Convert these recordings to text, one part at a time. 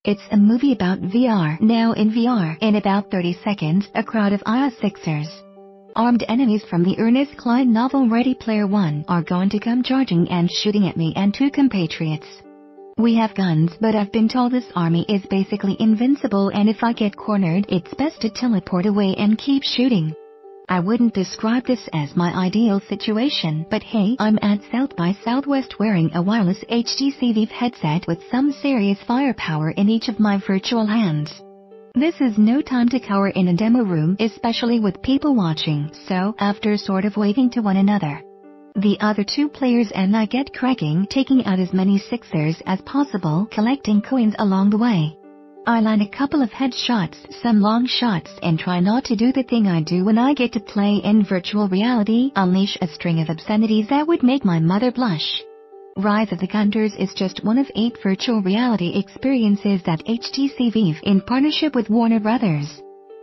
It's a movie about VR. Now in VR, in about 30 seconds, a crowd of IOI Sixers, armed enemies from the Ernest Cline novel Ready Player One, are going to come charging and shooting at me and two compatriots. We have guns, but I've been told this army is basically invincible, and if I get cornered, it's best to teleport away and keep shooting. I wouldn't describe this as my ideal situation, but hey, I'm at South by Southwest wearing a wireless HTC Vive headset with some serious firepower in each of my virtual hands. This is no time to cower in a demo room, especially with people watching, so after sort of waving to one another, the other two players and I get cracking, taking out as many Sixers as possible, collecting coins along the way. I land a couple of headshots, some long shots, and try not to do the thing I do when I get to play in virtual reality, unleash a string of obscenities that would make my mother blush. Rise of the Gunters is just one of 8 virtual reality experiences that HTC Vive, in partnership with Warner Bros.,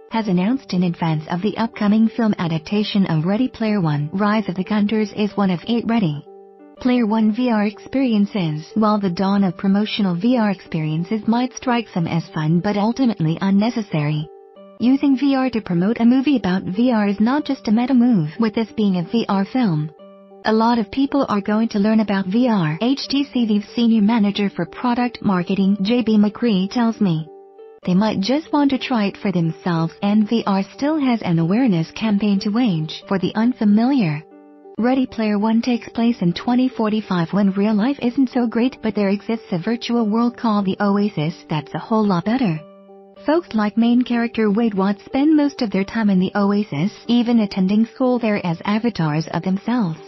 has announced in advance of the upcoming film adaptation of Ready Player One. Rise of the Gunters is one of 8 Ready Player One VR experiences. While the dawn of promotional VR experiences might strike some as fun but ultimately unnecessary, using VR to promote a movie about VR is not just a meta move, with this being a VR film. A lot of people are going to learn about VR. HTC Vive Senior Manager for Product Marketing JB McCree tells me they might just want to try it for themselves, and VR still has an awareness campaign to wage. For the unfamiliar, Ready Player One takes place in 2045 when real life isn't so great, but there exists a virtual world called the Oasis that's a whole lot better. Folks like main character Wade Watts spend most of their time in the Oasis, even attending school there as avatars of themselves.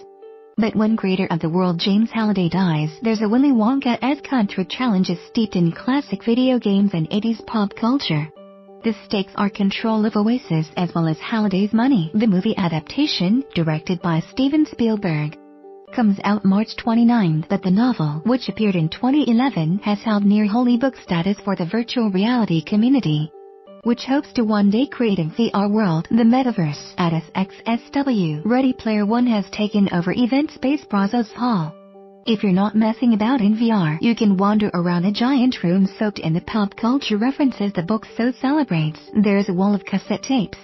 But when creator of the world James Halliday dies, there's a Willy Wonka-esque contra challenges steeped in classic video games and 80s pop culture. The stakes are control of Oasis as well as Halliday's money. The movie adaptation, directed by Steven Spielberg, comes out March 29, but the novel, which appeared in 2011, has held near holy book status for the virtual reality community, which hopes to one day create a VR world, the metaverse. At SXSW, Ready Player One has taken over Event Space Brazos Hall. If you're not messing about in VR, you can wander around a giant room soaked in the pop culture references the book so celebrates. There's a wall of cassette tapes,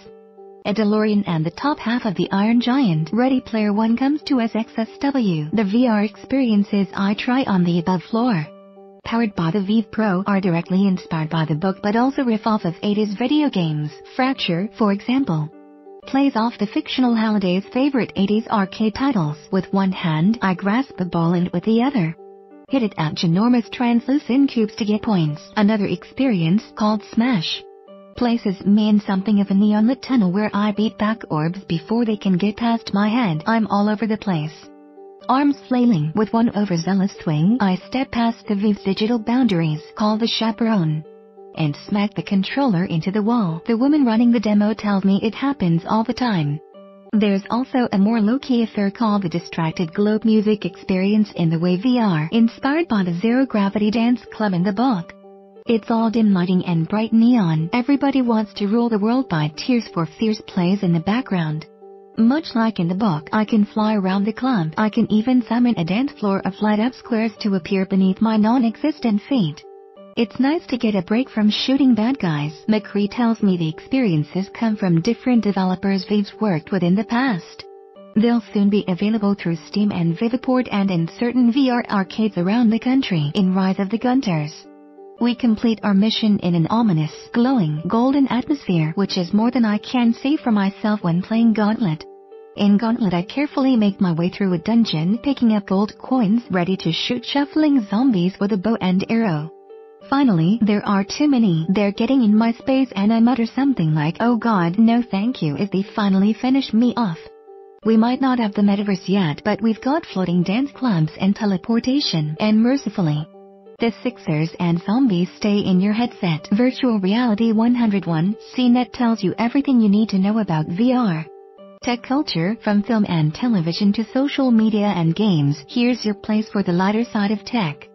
a DeLorean, and the top half of the Iron Giant. Ready Player One comes to SXSW. The VR experiences I try on the above floor, powered by the Vive Pro, are directly inspired by the book but also riff off of 80s video games. Fracture, for example, plays off the fictional Halliday's favorite 80s arcade titles. With one hand, I grasp a ball and with the other, hit it at ginormous translucent cubes to get points. Another experience, called Smash, places me in something of a neon-lit tunnel where I beat back orbs before they can get past my head. I'm all over the place, arms flailing. With one overzealous swing, I step past the Vive's digital boundaries, called the Chaperone, and smack the controller into the wall. The woman running the demo tells me it happens all the time. There's also a more low-key affair called the Distracted Globe music experience in the way VR, inspired by the Zero Gravity Dance Club in the book. It's all dim lighting and bright neon. Everybody Wants to Rule the World by Tears for Fears plays in the background. Much like in the book, I can fly around the club. I can even summon a dance floor of light-up squares to appear beneath my non-existent feet. It's nice to get a break from shooting bad guys. McCree tells me the experiences come from different developers Vive's worked with in the past. They'll soon be available through Steam and Viviport and in certain VR arcades around the country. In Rise of the Gunters, we complete our mission in an ominous, glowing, golden atmosphere, which is more than I can say for myself when playing Gauntlet. In Gauntlet, I carefully make my way through a dungeon, picking up gold coins, ready to shoot shuffling zombies with a bow and arrow. Finally, there are too many. They're getting in my space and I mutter something like, "Oh God, no thank you," as they finally finish me off. We might not have the metaverse yet, but we've got floating dance clubs and teleportation, and mercifully, the Sixers and zombies stay in your headset. Virtual Reality 101, CNET tells you everything you need to know about VR tech culture, from film and television to social media and games. Here's your place for the lighter side of tech.